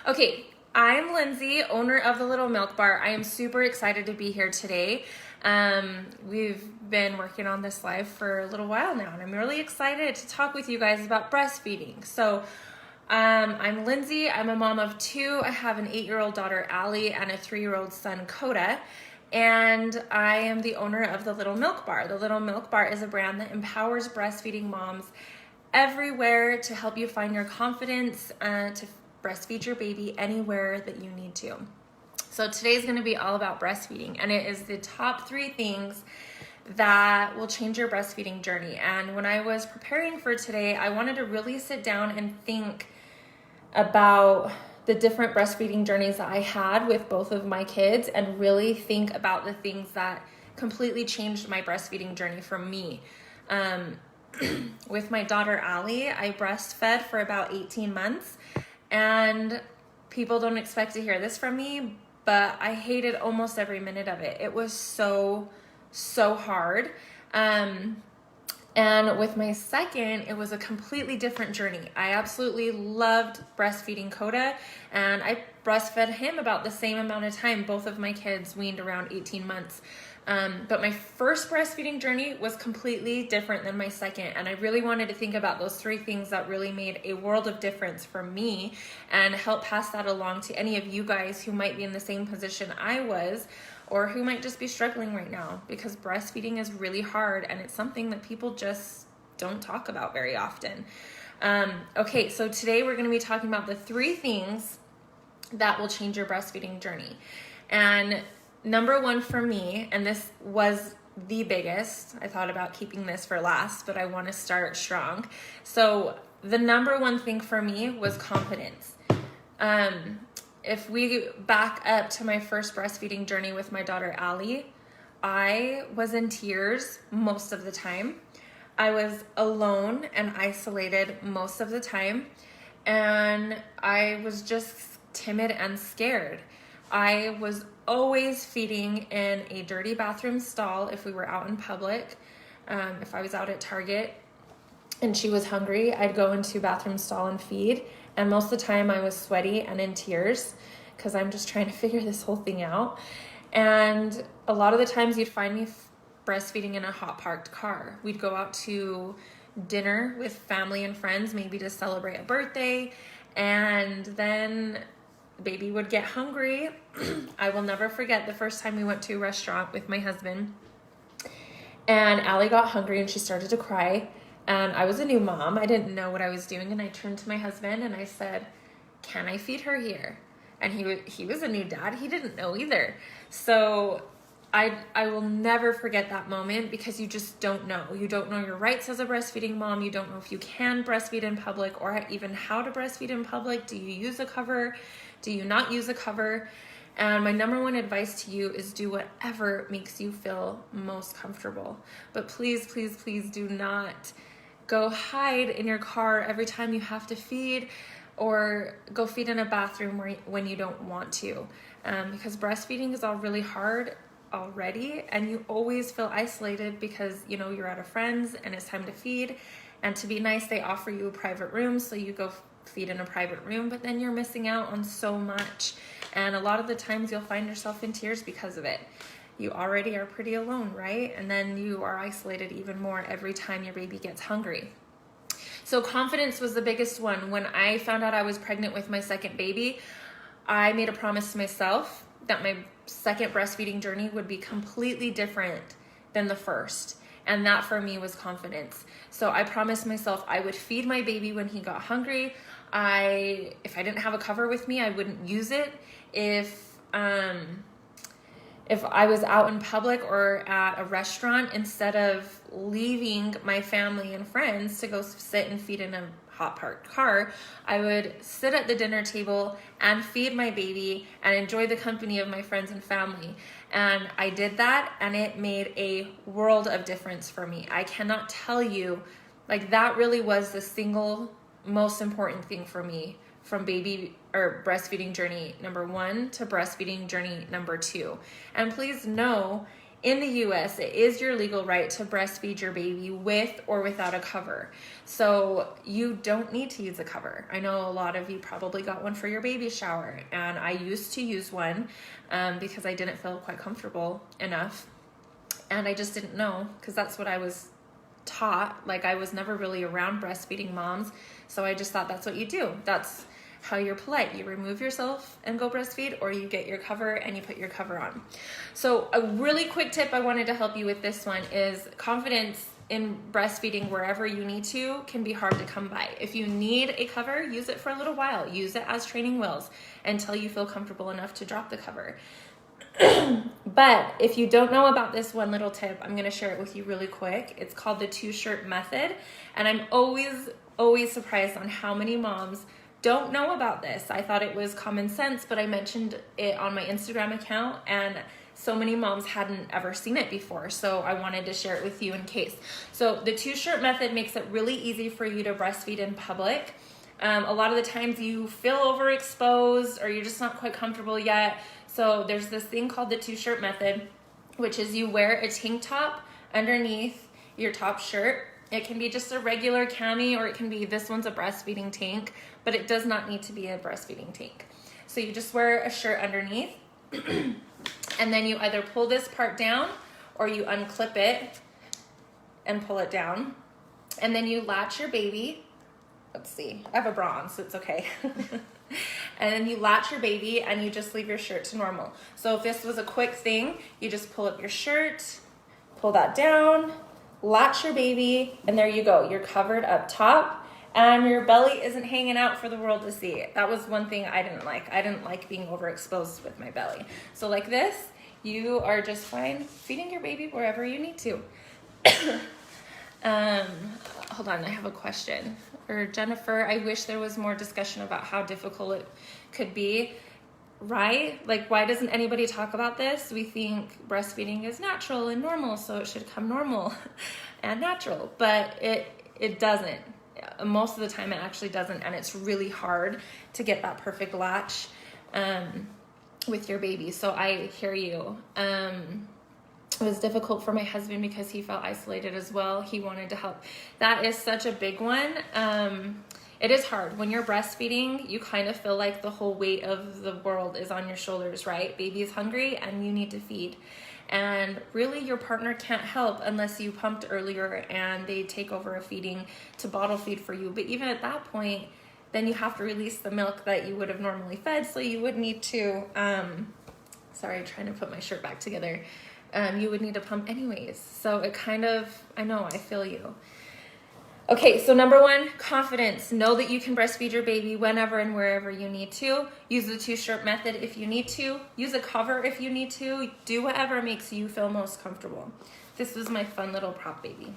Okay, I'm Lindsay, owner of the Little Milk Bar. I am super excited to be here today. We've been working on this live for a little while now, and I'm really excited to talk with you guys about breastfeeding. So, I'm Lindsay. I'm a mom of two. I have an 8-year-old daughter, Allie, and a 3-year-old son, Coda. And I am the owner of the Little Milk Bar. The Little Milk Bar is a brand that empowers breastfeeding moms everywhere to help you find your confidence to breastfeed your baby anywhere that you need to. So today's going to be all about breastfeeding, and it is the top 3 things that will change your breastfeeding journey. And when I was preparing for today, I wanted to really sit down and think about the different breastfeeding journeys that I had with both of my kids and really think about the things that completely changed my breastfeeding journey for me. With my daughter, Allie, I breastfed for about 18 months. And people don't expect to hear this from me, but I hated almost every minute of it. It was so hard. And with my second, it was a completely different journey. I absolutely loved breastfeeding Coda, and I breastfed him about the same amount of time. Both of my kids weaned around 18 months. But my first breastfeeding journey was completely different than my second. And I really wanted to think about those 3 things that really made a world of difference for me and help pass that along to any of you guys who might be in the same position I was, or who might just be struggling right now, because breastfeeding is really hard and it's something that people just don't talk about very often. Okay, so today we're going to be talking about the 3 things that will change your breastfeeding journey. And number 1 for me, and this was the biggest, I thought about keeping this for last, but I want to start strong. So the number 1 thing for me was confidence. If we back up to my first breastfeeding journey with my daughter, Allie, I was in tears most of the time. I was alone and isolated most of the time. And I was just timid and scared. I was always feeding in a dirty bathroom stall if we were out in public. If I was out at Target and she was hungry, I'd go into bathroom stall and feed. And most of the time I was sweaty and in tears because I'm just trying to figure this whole thing out. And a lot of the times you'd find me breastfeeding in a hot parked car. We'd go out to dinner with family and friends, maybe to celebrate a birthday. And then baby would get hungry. I will never forget the first time we went to a restaurant with my husband, and Allie got hungry and she started to cry. And I was a new mom. I didn't know what I was doing. And I turned to my husband and I said, "Can I feed her here?" And he was a new dad. He didn't know either. So I will never forget that moment, because you just don't know. You don't know your rights as a breastfeeding mom. You don't know if you can breastfeed in public, or even how to breastfeed in public. Do you use a cover? Do you not use a cover? And my number 1 advice to you is do whatever makes you feel most comfortable. But please, please, please do not go hide in your car every time you have to feed, or go feed in a bathroom when you don't want to. Because breastfeeding is all really hard already, and you always feel isolated because you're at a friend's and it's time to feed. And to be nice, they offer you a private room, so you go feed in a private room, but then you're missing out on so much. And a lot of the times you'll find yourself in tears because of it. You already are pretty alone, right? And then you are isolated even more every time your baby gets hungry. So confidence was the biggest one. When I found out I was pregnant with my second baby, I made a promise to myself that my second breastfeeding journey would be completely different than the first. And that for me was confidence. So I promised myself I would feed my baby when he got hungry. If I didn't have a cover with me, I wouldn't use it. If I was out in public or at a restaurant, instead of leaving my family and friends to go sit and feed in a hot parked car, I would sit at the dinner table and feed my baby and enjoy the company of my friends and family. And I did that, and it made a world of difference for me. I cannot tell you, that really was the single most important thing for me from breastfeeding journey number 1 to breastfeeding journey number 2. And please know, in the US, it is your legal right to breastfeed your baby with or without a cover. So you don't need to use a cover. I know a lot of you probably got one for your baby shower, and I used to use one because I didn't feel quite comfortable enough. And I just didn't know, because that's what I was taught. Like, I was never really around breastfeeding moms, so I just thought that's what you do. That's how you're polite. You remove yourself and go breastfeed, or you get your cover and you put your cover on. So a really quick tip I wanted to help you with this one is confidence in breastfeeding wherever you need to can be hard to come by. If you need a cover, use it for a little while. Use it as training wheels until you feel comfortable enough to drop the cover. But if you don't know about this one little tip, I'm going to share it with you really quick. It's called the 2-shirt method. And I'm always surprised on how many moms don't know about this. I thought it was common sense, but I mentioned it on my Instagram account, and so many moms hadn't ever seen it before. So I wanted to share it with you in case. So the 2-shirt method makes it really easy for you to breastfeed in public. A lot of the times you feel overexposed, or you're just not quite comfortable yet. So there's this thing called the 2-shirt method, which is you wear a tank top underneath your top shirt. It can be just a regular cami, or it can be, this one's a breastfeeding tank, but it does not need to be a breastfeeding tank. So you just wear a shirt underneath, and then you either pull this part down or you unclip it and pull it down. And then you latch your baby. Let's see, I have a bra on, so it's okay. And then you latch your baby and you just leave your shirt to normal. So if this was a quick thing, you just pull up your shirt, pull that down, latch your baby, and there you go. You're covered up top, and your belly isn't hanging out for the world to see. That was one thing I didn't like. I didn't like being overexposed with my belly. So like this, you are just fine feeding your baby wherever you need to. Hold on, I have a question. Or Jennifer, I wish there was more discussion about how difficult it could be. Right? Like, why doesn't anybody talk about this? We think breastfeeding is natural and normal, so it should come normal and natural, but it doesn't. Most of the time it actually doesn't, and it's really hard to get that perfect latch with your baby. So I hear you. It was difficult for my husband because he felt isolated as well. He wanted to help. That is such a big one. It is hard. When you're breastfeeding, you kind of feel like the whole weight of the world is on your shoulders, right? Baby is hungry and you need to feed. And really your partner can't help unless you pumped earlier and they take over a feeding to bottle feed for you. But even at that point, then you have to release the milk that you would have normally fed. So you would need to, sorry, trying to put my shirt back together. You would need to pump anyways. So it kind of, I know, I feel you. Okay, so number one, confidence. Know that you can breastfeed your baby whenever and wherever you need to. Use the 2-shirt method if you need to. Use a cover if you need to. Do whatever makes you feel most comfortable. This was my fun little prop baby.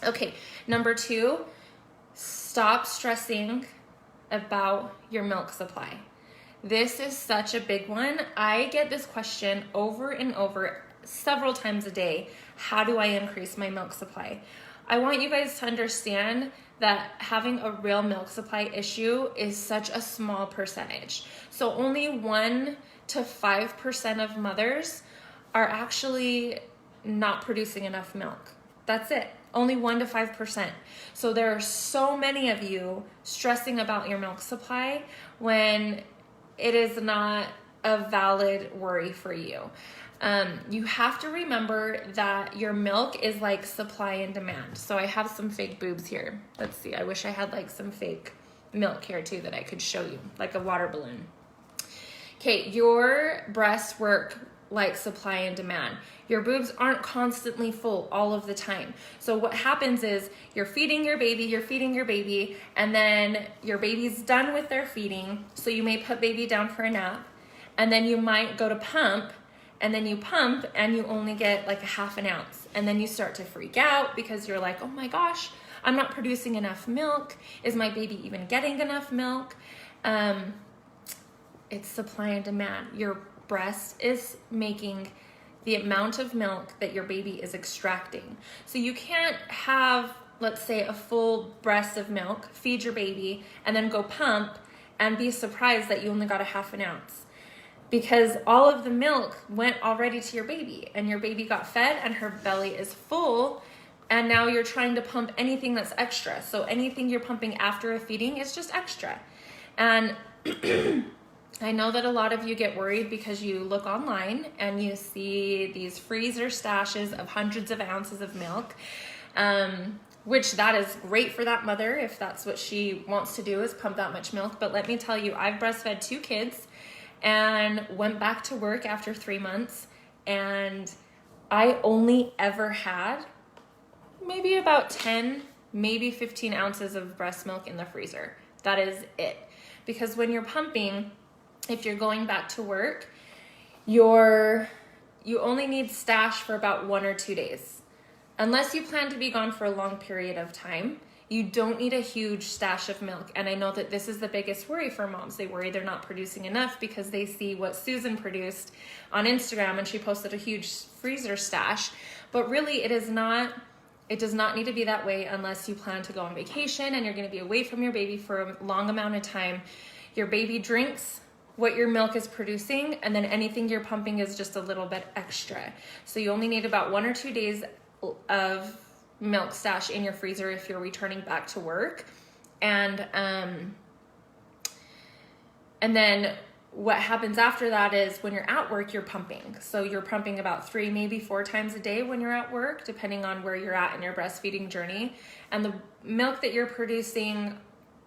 Okay, number two, stop stressing about your milk supply. This is such a big one. I get this question over and over several times a day. How do I increase my milk supply? I want you guys to understand that having a real milk supply issue is such a small percentage. So only 1 to 5% of mothers are actually not producing enough milk. That's it. Only 1 to 5%. So there are so many of you stressing about your milk supply when it is not a valid worry for you. You have to remember that your milk is like supply and demand. So I have some fake boobs here. Let's see. I wish I had like some fake milk here too that I could show you, like a water balloon. Okay, your breasts work like supply and demand. Your boobs aren't constantly full all of the time. So what happens is you're feeding your baby, and then your baby's done with their feeding. So you may put baby down for a nap, and then you might go to pump, and then you pump and you only get like a half an ounce. And then you start to freak out because you're like, oh my gosh, I'm not producing enough milk. Is my baby even getting enough milk? It's supply and demand. Your breast is making the amount of milk that your baby is extracting. So you can't have, let's say, a full breast of milk, feed your baby, and then go pump and be surprised that you only got a half an ounce. because all of the milk went already to your baby, and your baby got fed and her belly is full, and now you're trying to pump anything that's extra. So anything you're pumping after a feeding is just extra. And I know that a lot of you get worried because you look online and you see these freezer stashes of hundreds of ounces of milk, which that is great for that mother if that's what she wants to do, is pump that much milk. But let me tell you, I've breastfed 2 kids and went back to work after 3 months, and I only ever had maybe about 10, maybe 15 ounces of breast milk in the freezer. That is it. Because when you're pumping, if you're going back to work, you only need stash for about 1 or 2 days. Unless you plan to be gone for a long period of time, you don't need a huge stash of milk. And I know that this is the biggest worry for moms. They worry they're not producing enough because they see what Susan produced on Instagram and she posted a huge freezer stash. But really it does not need to be that way unless you plan to go on vacation and you're going to be away from your baby for a long amount of time. Your baby drinks what your milk is producing, and then anything you're pumping is just a little bit extra. So you only need about 1 or 2 days of milk stash in your freezer if you're returning back to work. And then what happens after that is when you're at work, you're pumping. So you're pumping about 3, maybe 4 times a day when you're at work, depending on where you're at in your breastfeeding journey. And the milk that you're producing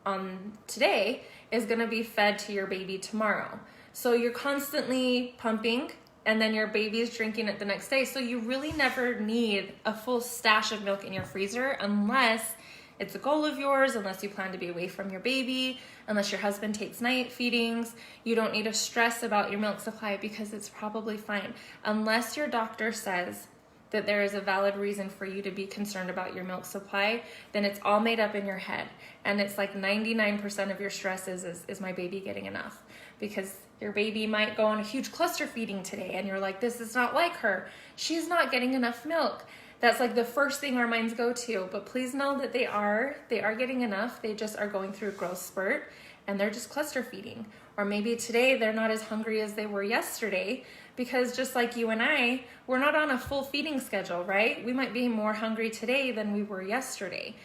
on today is going to be fed to your baby tomorrow. So you're constantly pumping, and then your baby is drinking it the next day. So you really never need a full stash of milk in your freezer unless it's a goal of yours, unless you plan to be away from your baby, unless your husband takes night feedings. You don't need to stress about your milk supply because it's probably fine. Unless your doctor says that there is a valid reason for you to be concerned about your milk supply, then it's all made up in your head. And it's like 99% of your stress is my baby getting enough? Because your baby might go on a huge cluster feeding today and you're like, this is not like her. She's not getting enough milk. That's like the first thing our minds go to. But please know that they are getting enough. They just are going through a growth spurt and they're just cluster feeding. Or maybe today they're not as hungry as they were yesterday, because just like you and I, we're not on a full feeding schedule, right? We might be more hungry today than we were yesterday.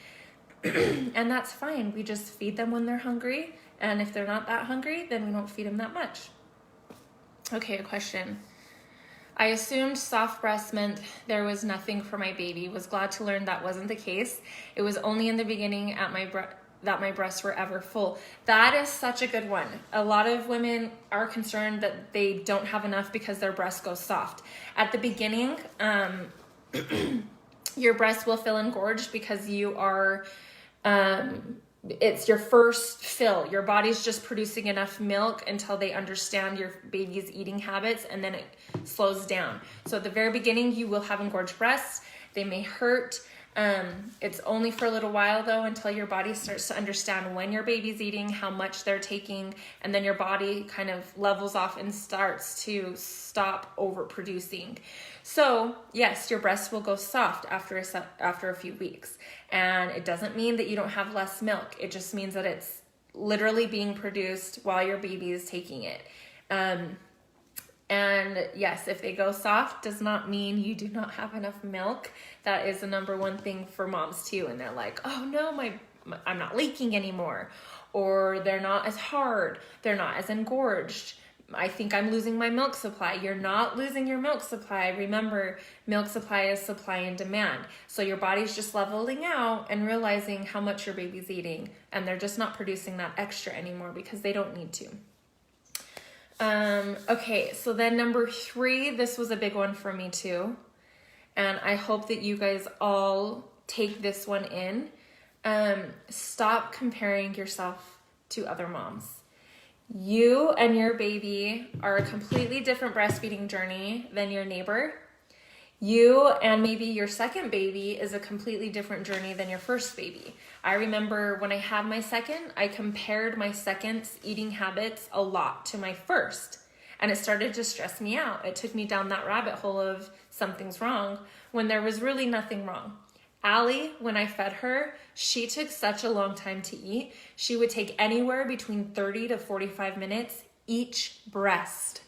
And that's fine. We just feed them when they're hungry. And if they're not that hungry, then we don't feed them that much. Okay, a question. I assumed soft breast meant there was nothing for my baby. Was glad to learn that wasn't the case. It was only in the beginning that my breasts were ever full. That is such a good one. A lot of women are concerned that they don't have enough because their breasts go soft. At the beginning, your breasts will feel engorged because you are, it's your first fill. Your body's just producing enough milk until they understand your baby's eating habits, and then it slows down. So at the very beginning, you will have engorged breasts. They may hurt. It's only for a little while though, until your body starts to understand when your baby's eating, how much they're taking, and then your body kind of levels off and starts to stop overproducing. So yes, your breasts will go soft after a few weeks. And it doesn't mean that you don't have less milk. It just means that it's literally being produced while your baby is taking it. And yes, if they go soft, does not mean you do not have enough milk. That is the number one thing for moms too. And they're like, oh no, I'm not leaking anymore. Or they're not as hard. They're not as engorged. I think I'm losing my milk supply. You're not losing your milk supply. Remember, milk supply is supply and demand. So your body's just leveling out and realizing how much your baby's eating. And they're just not producing that extra anymore because they don't need to. Okay, so then number 3, this was a big one for me too. And I hope that you guys all take this one in. Stop comparing yourself to other moms. You and your baby are a completely different breastfeeding journey than your neighbor. You and maybe your second baby is a completely different journey than your first baby. I remember when I had my second, I compared my second's eating habits a lot to my first, and it started to stress me out. It took me down that rabbit hole of something's wrong when there was really nothing wrong. Allie, when I fed her, she took such a long time to eat. She would take anywhere between 30 to 45 minutes each breast.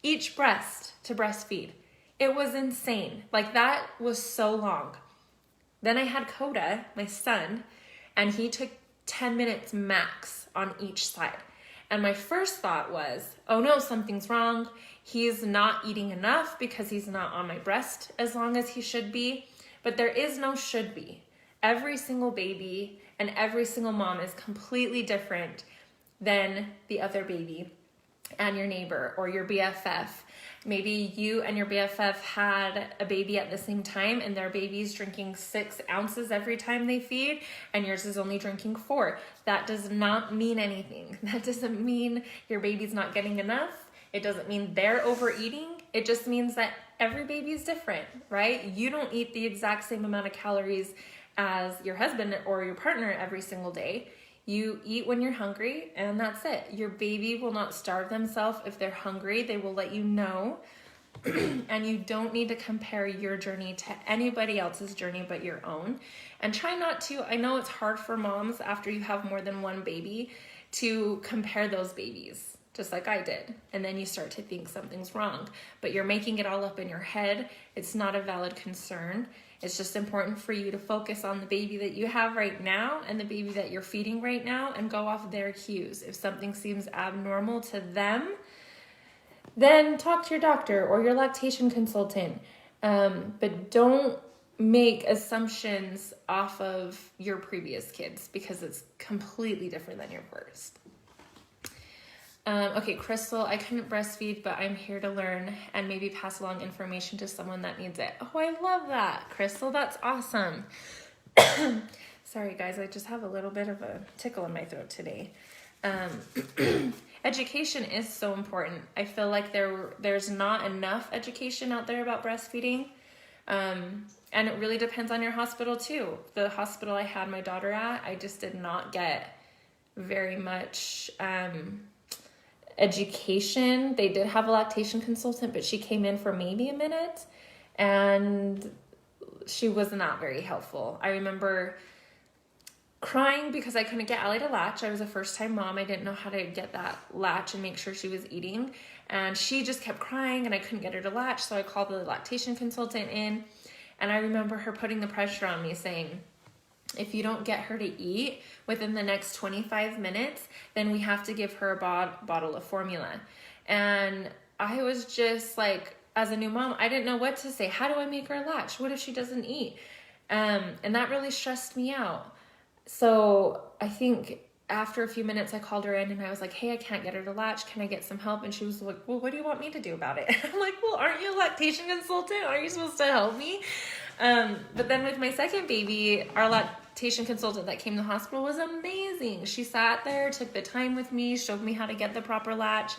each breast to breastfeed. It was insane. Like, that was so long. Then I had Coda, my son, and he took 10 minutes max on each side. And my first thought was, oh no, something's wrong. He's not eating enough because he's not on my breast as long as he should be. But there is no should be. Every single baby and every single mom is completely different than the other baby and your neighbor or your BFF. Maybe you and your BFF had a baby at the same time and their baby's drinking 6 ounces every time they feed and yours is only drinking 4. That does not mean anything. That doesn't mean your baby's not getting enough. It doesn't mean they're overeating. It just means that every baby is different, right? You don't eat the exact same amount of calories as your husband or your partner every single day. You eat when you're hungry, and that's it. Your baby will not starve themselves if they're hungry. They will let you know. And you don't need to compare your journey to anybody else's journey but your own. And try not to. I know it's hard for moms after you have more than one baby to compare those babies, just like I did. And then you start to think something's wrong. But you're making it all up in your head. It's not a valid concern. It's just important for you to focus on the baby that you have right now and the baby that you're feeding right now and go off their cues. If something seems abnormal to them, then talk to your doctor or your lactation consultant. But don't make assumptions off of your previous kids because it's completely different than your first. Okay, Crystal, I couldn't breastfeed, but I'm here to learn and maybe pass along information to someone that needs it. Oh, I love that, Crystal. That's awesome. Sorry, guys. I just have a little bit of a tickle in my throat today. Education is so important. I feel like there's not enough education out there about breastfeeding. And it really depends on your hospital, too. The hospital I had my daughter at, I just did not get very much education. They did have a lactation consultant, but she came in for maybe a minute and she was not very helpful. I remember crying because I couldn't get Allie to latch. I was a first-time mom. I didn't know how to get that latch and make sure she was eating. And she just kept crying and I couldn't get her to latch. So I called the lactation consultant in and I remember her putting the pressure on me saying, if you don't get her to eat within the next 25 minutes, then we have to give her a bottle of formula. And I was just like, as a new mom, I didn't know what to say. How do I make her latch? What if she doesn't eat? And that really stressed me out. So I think after a few minutes, I called her in and I was like, hey, I can't get her to latch. Can I get some help? And she was like, well, what do you want me to do about it? I'm like, well, aren't you a lactation consultant? Aren't you supposed to help me? But then with my second baby, our lactation consultant that came to the hospital was amazing. She sat there, took the time with me, showed me how to get the proper latch,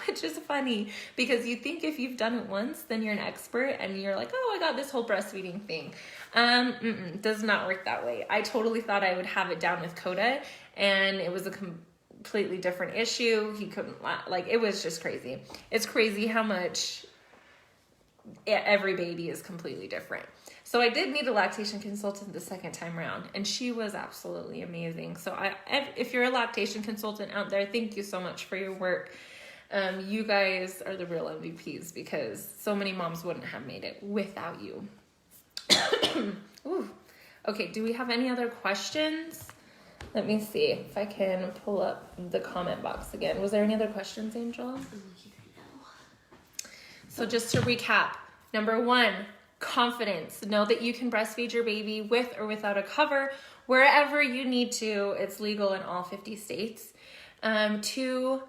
which is funny because you think if you've done it once, then you're an expert and you're like, oh, I got this whole breastfeeding thing. Does not work that way. I totally thought I would have it down with Coda and it was a completely different issue. He couldn't, like, it was just crazy. It's crazy how much every baby is completely different. So I did need a lactation consultant the second time around, and she was absolutely amazing. So if you're a lactation consultant out there, thank you so much for your work. You guys are the real MVPs because so many moms wouldn't have made it without you. Ooh. Okay, do we have any other questions? Let me see if I can pull up the comment box again. Was there any other questions, Angel? So just to recap, number 1, confidence. Know that you can breastfeed your baby with or without a cover wherever you need to. It's legal in all 50 states. 2,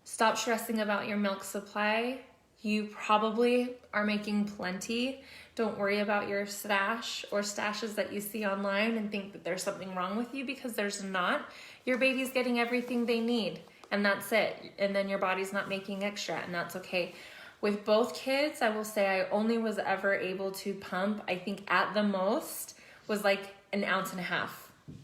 stop stressing about your milk supply. You probably are making plenty. Don't worry about your stash or stashes that you see online and think that there's something wrong with you because there's not. Your baby's getting everything they need and that's it. And then your body's not making extra and that's okay. With both kids, I will say I only was ever able to pump, I think at the most, was like 1.5 ounces,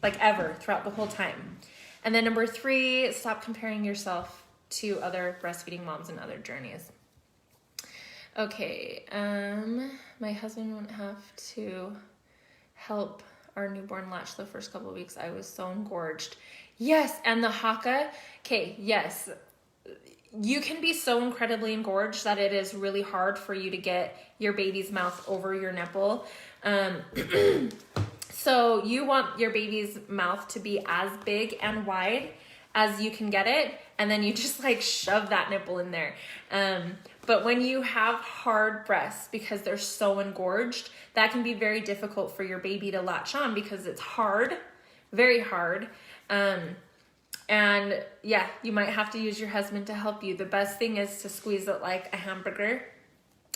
like ever, throughout the whole time. And then number 3, stop comparing yourself to other breastfeeding moms and other journeys. Okay, my husband wouldn't have to help our newborn latch the first couple of weeks. I was so engorged. Yes, and the haka. Okay, yes. you can be so incredibly engorged that it is really hard for you to get your baby's mouth over your nipple. So you want your baby's mouth to be as big and wide as you can get it, and then you just like shove that nipple in there. But when you have hard breasts, because they're so engorged, that can be very difficult for your baby to latch on because it's hard, very hard. And yeah, you might have to use your husband to help you. The best thing is to squeeze it like a hamburger,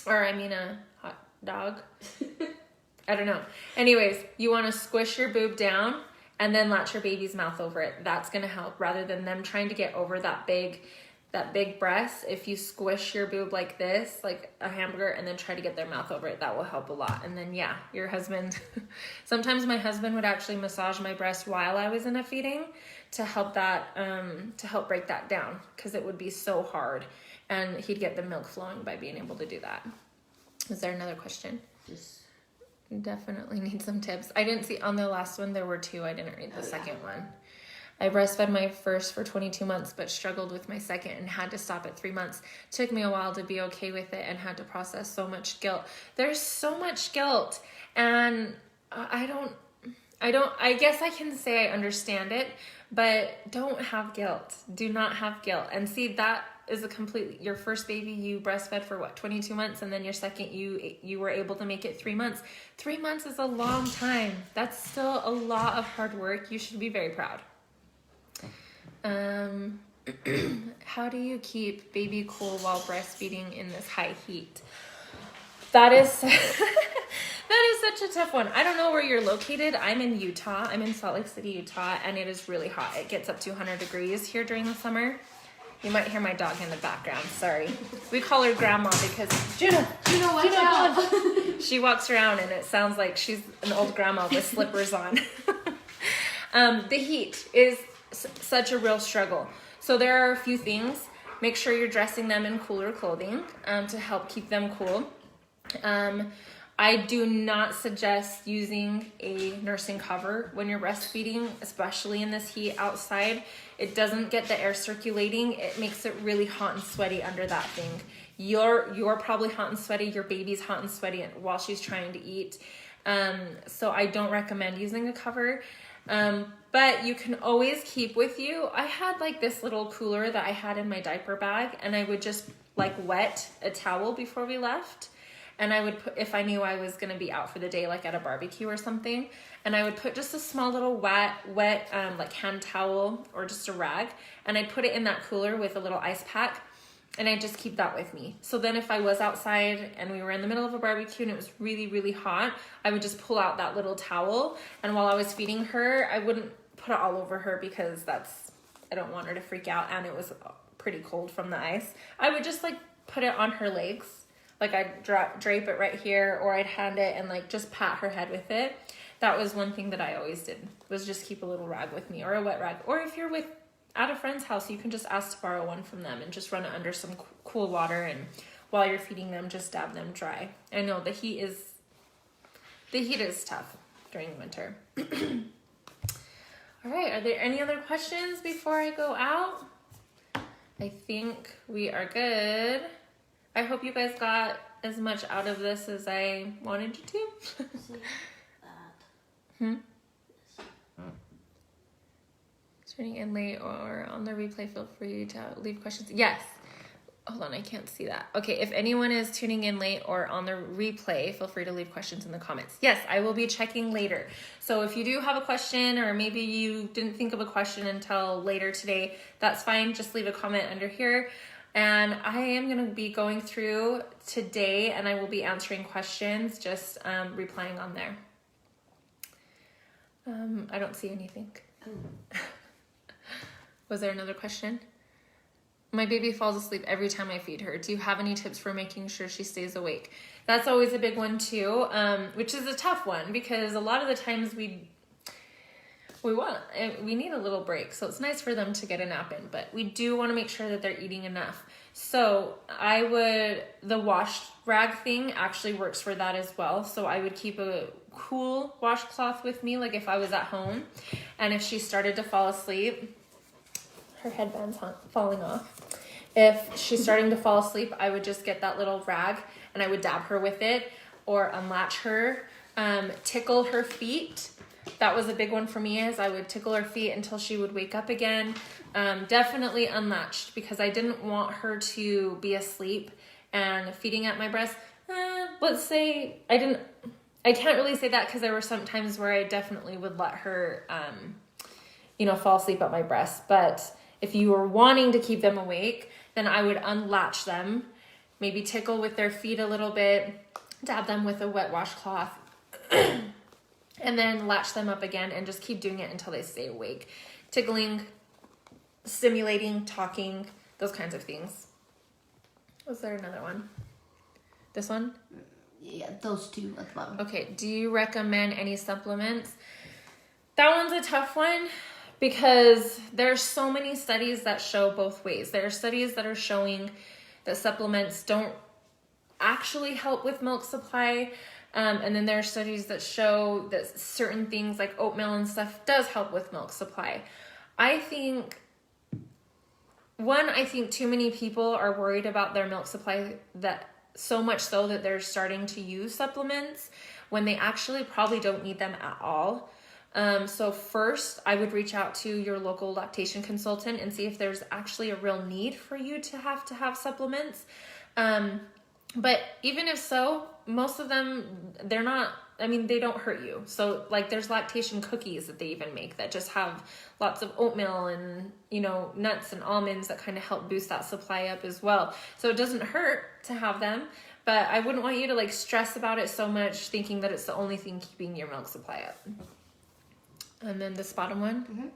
or I mean a hot dog. I don't know. Anyways, you want to squish your boob down and then latch your baby's mouth over it. That's going to help rather than them trying to get over that big breast. If you squish your boob like this, like a hamburger, and then try to get their mouth over it, that will help a lot. And then yeah, your husband, sometimes my husband would actually massage my breast while I was in a feeding to help that, to help break that down, because it would be so hard, and he'd get the milk flowing by being able to do that. Is there another question? Yes. Definitely need some tips. I didn't see on the last one, there were 2. I didn't read the second one. I breastfed my first for 22 months, but struggled with my second and had to stop at 3 months. Took me a while to be okay with it and had to process so much guilt. There's so much guilt, and I guess I can say I understand it, but don't have guilt. Do not have guilt. And see, that is your first baby you breastfed for what, 22 months, and then your second you were able to make it 3 months. 3 months is a long time. That's still a lot of hard work. You should be very proud. How do you keep baby cool while breastfeeding in this high heat? That is such a tough one. I don't know where you're located. I'm in Utah. I'm in Salt Lake City, Utah, and it is really hot. It gets up to 100 degrees here during the summer. You might hear my dog in the background. Sorry. We call her Grandma because Juno, watch out. She walks around and it sounds like she's an old grandma with slippers on. The heat is such a real struggle. So there are a few things. Make sure you're dressing them in cooler clothing to help keep them cool. I do not suggest using a nursing cover when you're breastfeeding, especially in this heat outside. It doesn't get the air circulating. It makes it really hot and sweaty under that thing. You're probably hot and sweaty. Your baby's hot and sweaty while she's trying to eat. So I don't recommend using a cover. But you can always keep with you. I had like this little cooler that I had in my diaper bag, and I would just like wet a towel before we left. And I would put, if I knew I was going to be out for the day, like at a barbecue or something, and I would put just a small little wet like hand towel or just a rag, and I'd put it in that cooler with a little ice pack, and I just keep that with me. So then if I was outside and we were in the middle of a barbecue and it was really, really hot, I would just pull out that little towel, and while I was feeding her, I wouldn't put it all over her because I don't want her to freak out, and it was pretty cold from the ice. I would just like put it on her legs. Like I'd drape it right here, or I'd hand it and like just pat her head with it. That was one thing that I always did, was just keep a little rag with me, or a wet rag. Or if you're at a friend's house, you can just ask to borrow one from them and just run it under some cool water, and while you're feeding them, just dab them dry. I know the heat is tough during winter. All right, are there any other questions before I go out? I think we are good. I hope you guys got as much out of this as I wanted you to. Tuning in late or on the replay, feel free to leave questions. Yes. Hold on, I can't see that. Okay, if anyone is tuning in late or on the replay, feel free to leave questions in the comments. Yes, I will be checking later. So if you do have a question, or maybe you didn't think of a question until later today, that's fine. Just leave a comment under here. And I am going to be going through today, and I will be answering questions, just replying on there. I don't see anything. Was there another question? My baby falls asleep every time I feed her. Do you have any tips for making sure she stays awake? That's always a big one too, which is a tough one, because a lot of the times we need a little break. So it's nice for them to get a nap in, but we do want to make sure that they're eating enough. So the wash rag thing actually works for that as well. So I would keep a cool washcloth with me, like if I was at home, and if she started to fall asleep, her headband's falling off. If she's starting to fall asleep, I would just get that little rag and I would dab her with it or unlatch her, tickle her feet. That was a big one for me, is I would tickle her feet until she would wake up again. Definitely unlatched, because I didn't want her to be asleep and feeding at my breast. Let's say I can't really say that, because there were some times where I definitely would let her, fall asleep at my breast. But if you were wanting to keep them awake, then I would unlatch them, maybe tickle with their feet a little bit, dab them with a wet washcloth, and then latch them up again and just keep doing it until they stay awake. Tickling, stimulating, talking, those kinds of things. Was there another one? This one? Yeah, those two at the bottom. Okay, do you recommend any supplements? That one's a tough one, because there's so many studies that show both ways. There are studies that are showing that supplements don't actually help with milk supply. And then there are studies that show that certain things like oatmeal and stuff does help with milk supply. I think too many people are worried about their milk supply, that so much so that they're starting to use supplements when they actually probably don't need them at all. So first, I would reach out to your local lactation consultant and see if there's actually a real need for you to have supplements. But even if so, most of them, they don't hurt you. So like there's lactation cookies that they even make that just have lots of oatmeal and, nuts and almonds that kind of help boost that supply up as well. So it doesn't hurt to have them, but I wouldn't want you to stress about it so much, thinking that it's the only thing keeping your milk supply up. And then this bottom one.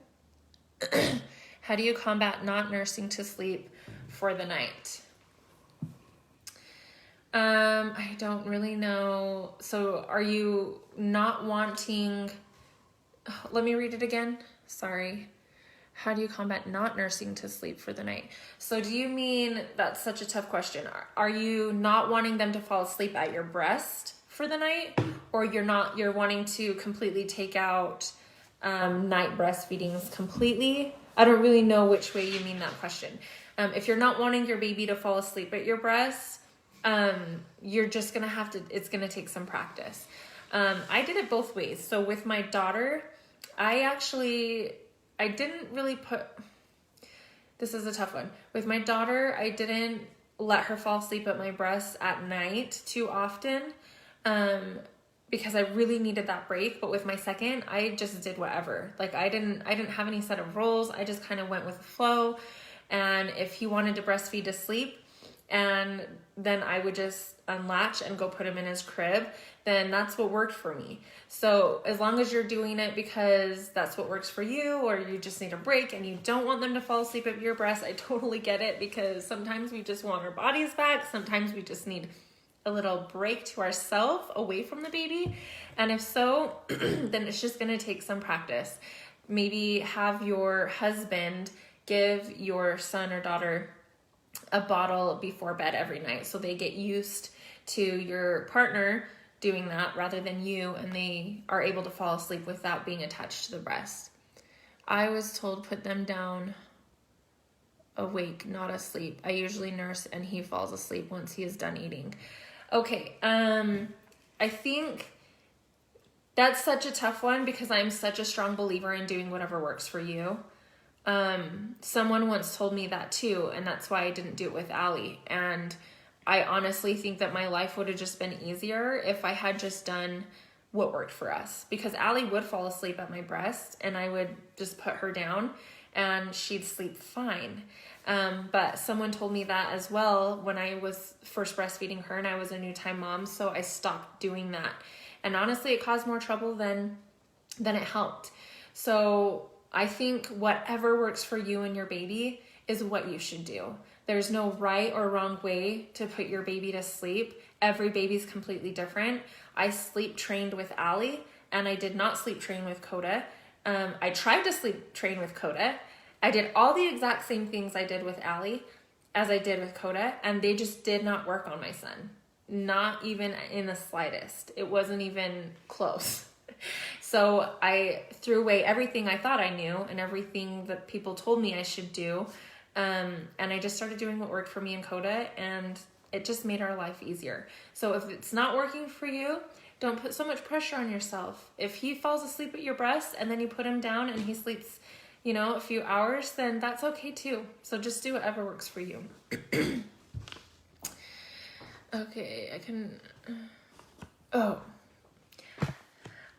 Mm-hmm. How do you combat not nursing to sleep for the night? I don't really know. So are you not wanting, let me read it again. Sorry. How do you combat not nursing to sleep for the night? So do you mean, that's such a tough question. Are you not wanting them to fall asleep at your breast for the night? Or you're wanting to completely take out night breastfeedings completely? I don't really know which way you mean that question. If you're not wanting your baby to fall asleep at your breast, you're just gonna it's gonna take some practice. I did it both ways. So with my daughter, I didn't really this is a tough one. With my daughter, I didn't let her fall asleep at my breast at night too often, because I really needed that break. But with my second, I just did whatever. I didn't have any set of rules. I just kind of went with the flow. And if he wanted to breastfeed to sleep, and then I would just unlatch and go put him in his crib, then that's what worked for me. So as long as you're doing it because that's what works for you, or you just need a break and you don't want them to fall asleep at your breast, I totally get it, because sometimes we just want our bodies back. Sometimes we just need a little break to ourselves away from the baby. And if so, then it's just going to take some practice. Maybe have your husband give your son or daughter a bottle before bed every night, so they get used to your partner doing that rather than you, and they are able to fall asleep without being attached to the breast. I was told put them down awake, not asleep. I usually nurse and he falls asleep once he is done eating. Okay, I think that's such a tough one, because I'm such a strong believer in doing whatever works for you. Someone once told me that too, and that's why I didn't do it with Allie. And I honestly think that my life would have just been easier if I had just done what worked for us, because Allie would fall asleep at my breast and I would just put her down and she'd sleep fine. But someone told me that as well when I was first breastfeeding her and I was a new time mom. So I stopped doing that. And honestly, it caused more trouble than it helped. So I think whatever works for you and your baby is what you should do. There's no right or wrong way to put your baby to sleep. Every baby's completely different. I sleep trained with Allie, and I did not sleep train with Coda. I tried to sleep train with Coda. I did all the exact same things I did with Allie as I did with Coda, and they just did not work on my son. Not even in the slightest. It wasn't even close. So I threw away everything I thought I knew and everything that people told me I should do, And I just started doing what worked for me and Coda, and it just made our life easier. So if it's not working for you, don't put so much pressure on yourself. If he falls asleep at your breast and then you put him down and he sleeps, you know, a few hours, then that's okay too. So just do whatever works for you. Okay, I can... Oh.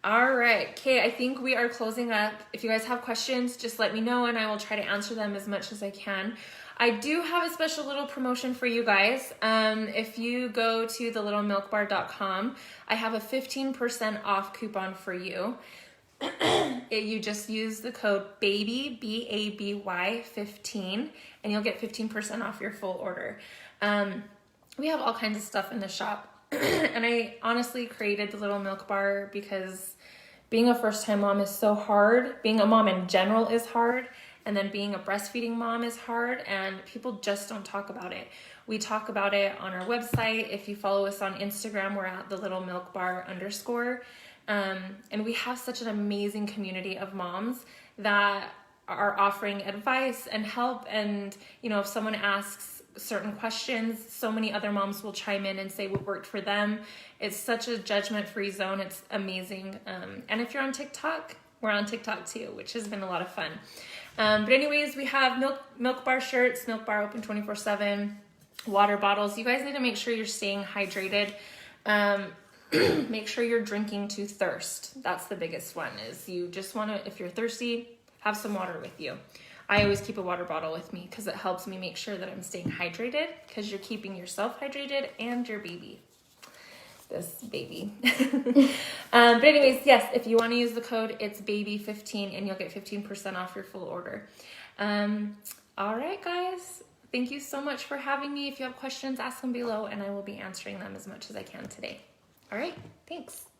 All right. Okay, I think we are closing up. If you guys have questions, just let me know and I will try to answer them as much as I can. I do have a special little promotion for you guys. If you go to thelittlemilkbar.com, I have a 15% off coupon for you. You just use the code BABY, BABY 15, and you'll get 15% off your full order. We have all kinds of stuff in the shop. And I honestly created the Little Milk Bar because being a first-time mom is so hard. Being a mom in general is hard. And then being a breastfeeding mom is hard. And people just don't talk about it. We talk about it on our website. If you follow us on Instagram, we're at @thelittlemilkbar_. And we have such an amazing community of moms that are offering advice and help. And, you know, if someone asks certain questions, so many other moms will chime in and say what worked for them. It's such a judgment-free zone. It's amazing. And if you're on TikTok, we're on TikTok too, which has been a lot of fun. But anyways, we have milk bar shirts, milk bar open 24/7, water bottles. You guys need to make sure you're staying hydrated. Make sure you're drinking to thirst. That's the biggest one, is you just want to, if you're thirsty, have some water with you. I always keep a water bottle with me because it helps me make sure that I'm staying hydrated, because you're keeping yourself hydrated and your baby. This baby. But anyways, yes, if you want to use the code, it's BABY15 and you'll get 15% off your full order. All right, guys. Thank you so much for having me. If you have questions, ask them below and I will be answering them as much as I can today. All right, thanks.